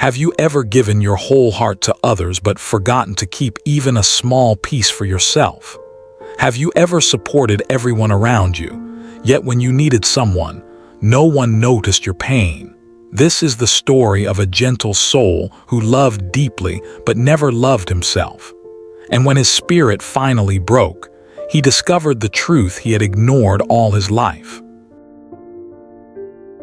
Have you ever given your whole heart to others but forgotten to keep even a small piece for yourself? Have you ever supported everyone around you, yet when you needed someone, no one noticed your pain? This is the story of a gentle soul who loved deeply but never loved himself. And when his spirit finally broke, he discovered the truth he had ignored all his life.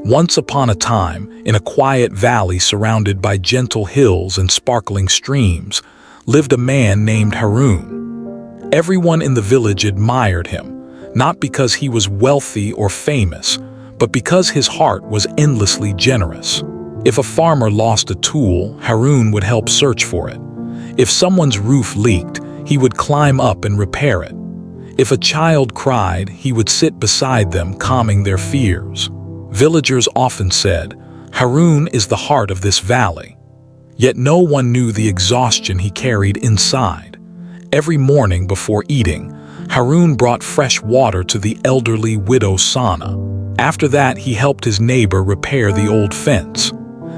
Once upon a time, in a quiet valley surrounded by gentle hills and sparkling streams, lived a man named Harun. Everyone in the village admired him, not because he was wealthy or famous, but because his heart was endlessly generous. If a farmer lost a tool, Harun would help search for it. If someone's roof leaked, he would climb up and repair it. If a child cried, he would sit beside them, calming their fears. Villagers often said, "Harun is the heart of this valley." Yet no one knew the exhaustion he carried inside. Every morning before eating, Harun brought fresh water to the elderly widow Sana. After that, he helped his neighbor repair the old fence.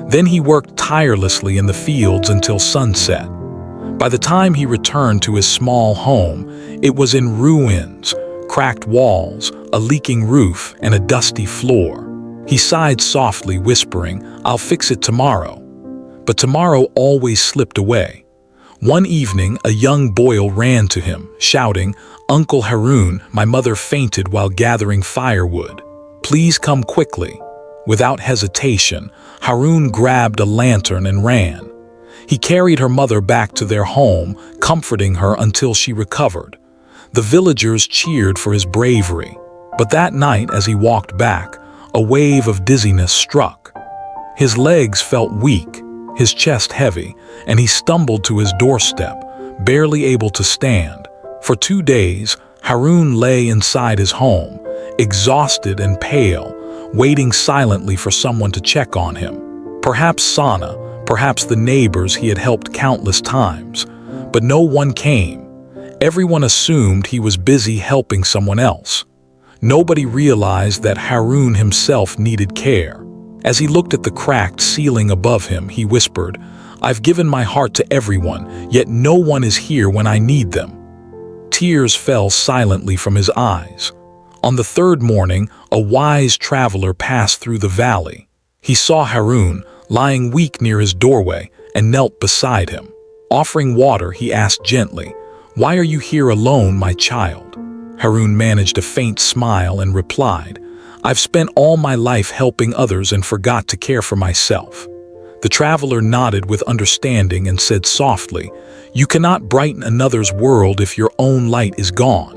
Then he worked tirelessly in the fields until sunset. By the time he returned to his small home, it was in ruins, cracked walls, a leaking roof, and a dusty floor. He sighed softly, whispering, "I'll fix it tomorrow." But tomorrow always slipped away. One evening, a young boy ran to him, shouting, "Uncle Harun, my mother fainted while gathering firewood. Please come quickly." Without hesitation, Harun grabbed a lantern and ran. He carried her mother back to their home, comforting her until she recovered. The villagers cheered for his bravery. But that night, as he walked back, a wave of dizziness struck. His legs felt weak, his chest heavy, and he stumbled to his doorstep, barely able to stand. For 2 days, Harun lay inside his home, exhausted and pale, waiting silently for someone to check on him. Perhaps Sana, perhaps the neighbors he had helped countless times. But no one came. Everyone assumed he was busy helping someone else. Nobody realized that Harun himself needed care. As he looked at the cracked ceiling above him, he whispered, "I've given my heart to everyone, yet no one is here when I need them." Tears fell silently from his eyes. On the third morning, a wise traveler passed through the valley. He saw Harun, lying weak near his doorway, and knelt beside him. Offering water, he asked gently, "Why are you here alone, my child?" Harun managed a faint smile and replied, "I've spent all my life helping others and forgot to care for myself." The traveler nodded with understanding and said softly, "You cannot brighten another's world if your own light is gone."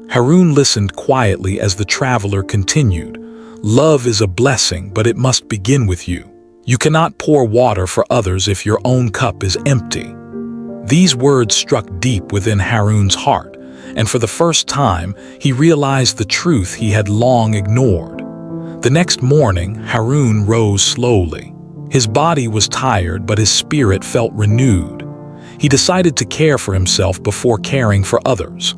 Harun listened quietly as the traveler continued, "Love is a blessing, but it must begin with you. You cannot pour water for others if your own cup is empty." These words struck deep within Harun's heart, and for the first time, he realized the truth he had long ignored. The next morning, Harun rose slowly. His body was tired, but his spirit felt renewed. He decided to care for himself before caring for others.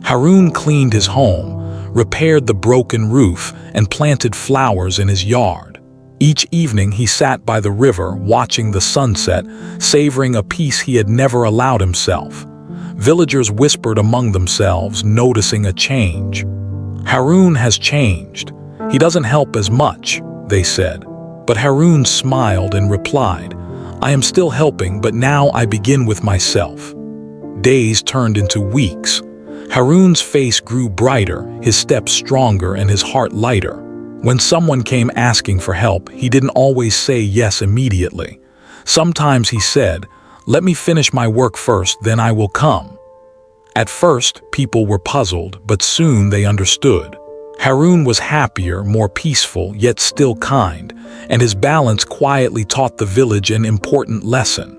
Harun cleaned his home, repaired the broken roof, and planted flowers in his yard. Each evening he sat by the river, watching the sunset, savoring a peace he had never allowed himself. Villagers whispered among themselves, noticing a change. "Harun has changed. He doesn't help as much," they said. But Harun smiled and replied, "I am still helping, but now I begin with myself." Days turned into weeks. Harun's face grew brighter, his steps stronger, and his heart lighter. When someone came asking for help, he didn't always say yes immediately. Sometimes he said, "Let me finish my work first, then I will come." At first, people were puzzled, but soon they understood. Harun was happier, more peaceful, yet still kind, and his balance quietly taught the village an important lesson.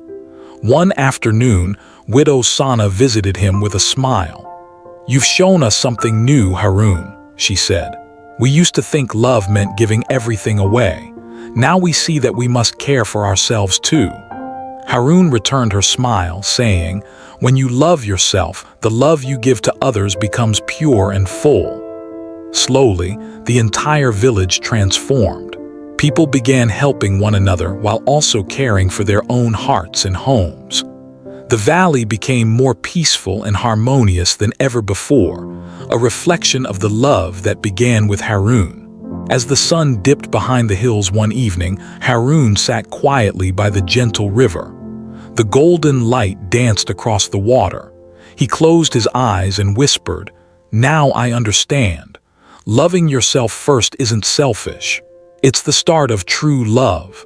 One afternoon, widow Sana visited him with a smile. "You've shown us something new, Harun," she said. "We used to think love meant giving everything away. Now we see that we must care for ourselves too." Harun returned her smile, saying, "When you love yourself, the love you give to others becomes pure and full." Slowly, the entire village transformed. People began helping one another while also caring for their own hearts and homes. The valley became more peaceful and harmonious than ever before, a reflection of the love that began with Harun. As the sun dipped behind the hills one evening, Harun sat quietly by the gentle river. The golden light danced across the water. He closed his eyes and whispered, "Now I understand. Loving yourself first isn't selfish. It's the start of true love.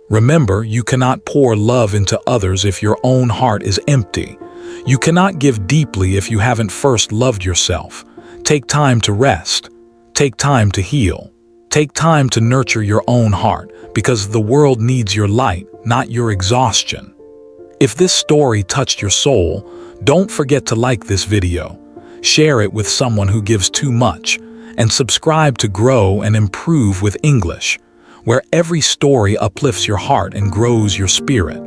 Remember, you cannot pour love into others if your own heart is empty. You cannot give deeply if you haven't first loved yourself. Take time to rest. Take time to heal. Take time to nurture your own heart, because the world needs your light, not your exhaustion." If this story touched your soul, don't forget to like this video, share it with someone who gives too much, and subscribe to grow and improve with English, where every story uplifts your heart and grows your spirit.